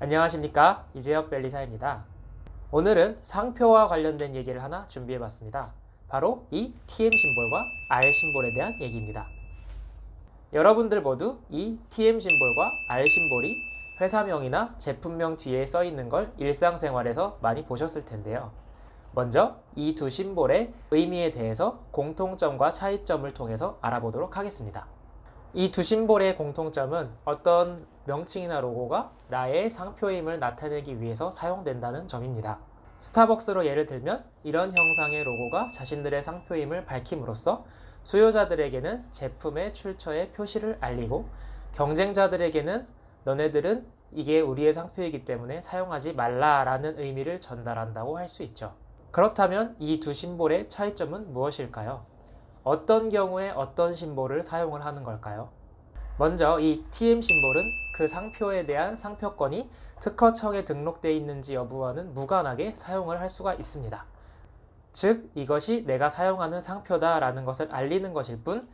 안녕하십니까, 이재혁 변리사입니다. 오늘은 상표와 관련된 얘기를 하나 준비해봤습니다. 바로 이 TM 심볼과 R 심볼에 대한 얘기입니다. 여러분들 모두 이 TM 심볼과 R 심볼이 회사명이나 제품명 뒤에 써 있는 걸 일상생활에서 많이 보셨을 텐데요. 먼저 이 두 심볼의 의미에 대해서 공통점과 차이점을 통해서 알아보도록 하겠습니다. 이 두 심볼의 공통점은 어떤 명칭이나 로고가 나의 상표임을 나타내기 위해서 사용된다는 점입니다. 스타벅스로 예를 들면 이런 형상의 로고가 자신들의 상표임을 밝힘으로써 수요자들에게는 제품의 출처의 표시를 알리고, 경쟁자들에게는 너네들은 이게 우리의 상표이기 때문에 사용하지 말라라는 의미를 전달한다고 할 수 있죠. 그렇다면 이 두 심볼의 차이점은 무엇일까요? 어떤 경우에 어떤 심볼을 사용을 하는 걸까요? 먼저 이 TM 심볼은 그 상표에 대한 상표권이 특허청에 등록되어 있는지 여부와는 무관하게 사용을 할 수가 있습니다. 즉, 이것이 내가 사용하는 상표다라는 것을 알리는 것일 뿐,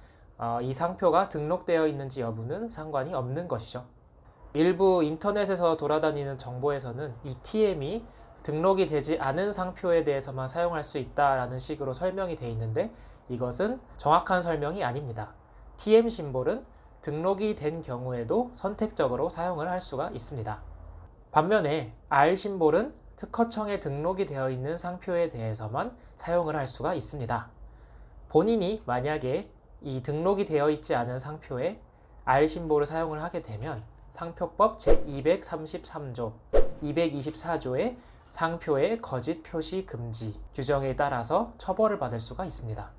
이 상표가 등록되어 있는지 여부는 상관이 없는 것이죠. 일부 인터넷에서 돌아다니는 정보에서는 이 TM이 등록이 되지 않은 상표에 대해서만 사용할 수 있다라는 식으로 설명이 되어 있는데, 이것은 정확한 설명이 아닙니다. TM 심볼은 등록이 된 경우에도 선택적으로 사용을 할 수가 있습니다. 반면에 R 심볼은 특허청에 등록이 되어 있는 상표에 대해서만 사용을 할 수가 있습니다. 본인이 만약에 이 등록이 되어 있지 않은 상표에 R 심볼을 사용을 하게 되면 상표법 제233조, 224조의 상표의 거짓 표시 금지 규정에 따라서 처벌을 받을 수가 있습니다.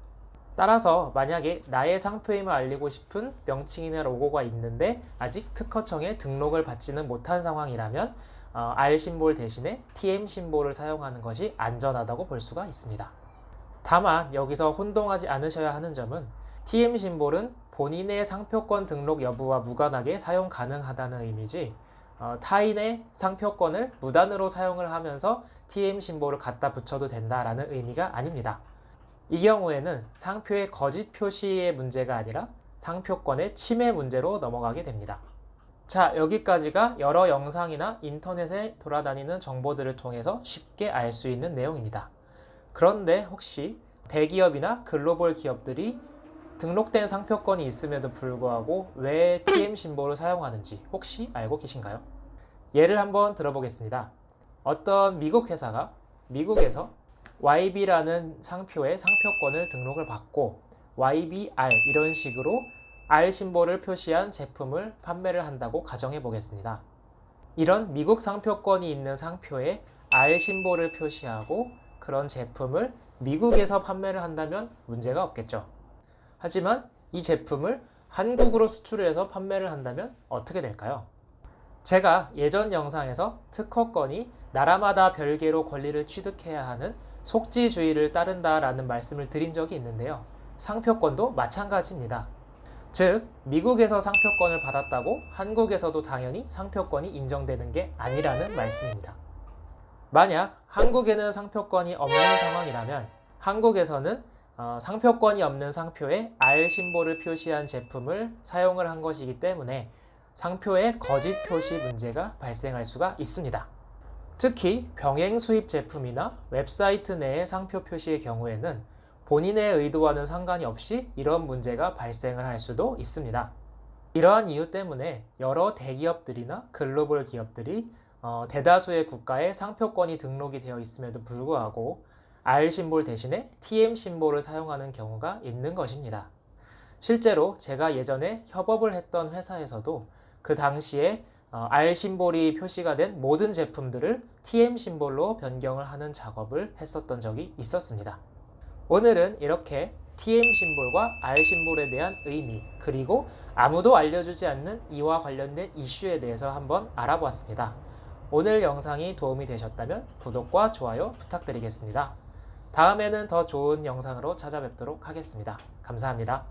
따라서 만약에 나의 상표임을 알리고 싶은 명칭이나 로고가 있는데 아직 특허청에 등록을 받지는 못한 상황이라면 R 심볼 대신에 TM 심볼을 사용하는 것이 안전하다고 볼 수가 있습니다. 다만 여기서 혼동하지 않으셔야 하는 점은, TM 심볼은 본인의 상표권 등록 여부와 무관하게 사용 가능하다는 의미지, 타인의 상표권을 무단으로 사용을 하면서 TM 심볼을 갖다 붙여도 된다라는 의미가 아닙니다. 이 경우에는 상표의 거짓 표시의 문제가 아니라 상표권의 침해 문제로 넘어가게 됩니다. 자, 여기까지가 여러 영상이나 인터넷에 돌아다니는 정보들을 통해서 쉽게 알 수 있는 내용입니다. 그런데 혹시 대기업이나 글로벌 기업들이 등록된 상표권이 있음에도 불구하고 왜 TM 심볼을 사용하는지 혹시 알고 계신가요? 예를 한번 들어보겠습니다. 어떤 미국 회사가 미국에서 YB라는 상표의 상표권을 등록을 받고 YBR 이런 식으로 R 심볼을 표시한 제품을 판매를 한다고 가정해 보겠습니다. 이런 미국 상표권이 있는 상표에 R 심볼을 표시하고 그런 제품을 미국에서 판매를 한다면 문제가 없겠죠. 하지만 이 제품을 한국으로 수출해서 판매를 한다면 어떻게 될까요? 제가 예전 영상에서 특허권이 나라마다 별개로 권리를 취득해야 하는 속지주의를 따른다라는 말씀을 드린 적이 있는데요. 상표권도 마찬가지입니다. 즉, 미국에서 상표권을 받았다고 한국에서도 당연히 상표권이 인정되는 게 아니라는 말씀입니다. 만약 한국에는 상표권이 없는 상황이라면 한국에서는 상표권이 없는 상표에 R 심볼을 표시한 제품을 사용을 한 것이기 때문에 상표의 거짓 표시 문제가 발생할 수가 있습니다. 특히 병행 수입 제품이나 웹사이트 내의 상표 표시의 경우에는 본인의 의도와는 상관이 없이 이런 문제가 발생을 할 수도 있습니다. 이러한 이유 때문에 여러 대기업들이나 글로벌 기업들이 대다수의 국가에 상표권이 등록이 되어 있음에도 불구하고 R 심볼 대신에 TM 심볼을 사용하는 경우가 있는 것입니다. 실제로 제가 예전에 협업을 했던 회사에서도 그 당시에 R 심볼이 표시가 된 모든 제품들을 TM 심볼로 변경을 하는 작업을 했었던 적이 있었습니다. 오늘은 이렇게 TM 심볼과 R 심볼에 대한 의미, 그리고 아무도 알려주지 않는 이와 관련된 이슈에 대해서 한번 알아보았습니다. 오늘 영상이 도움이 되셨다면 구독과 좋아요 부탁드리겠습니다. 다음에는 더 좋은 영상으로 찾아뵙도록 하겠습니다. 감사합니다.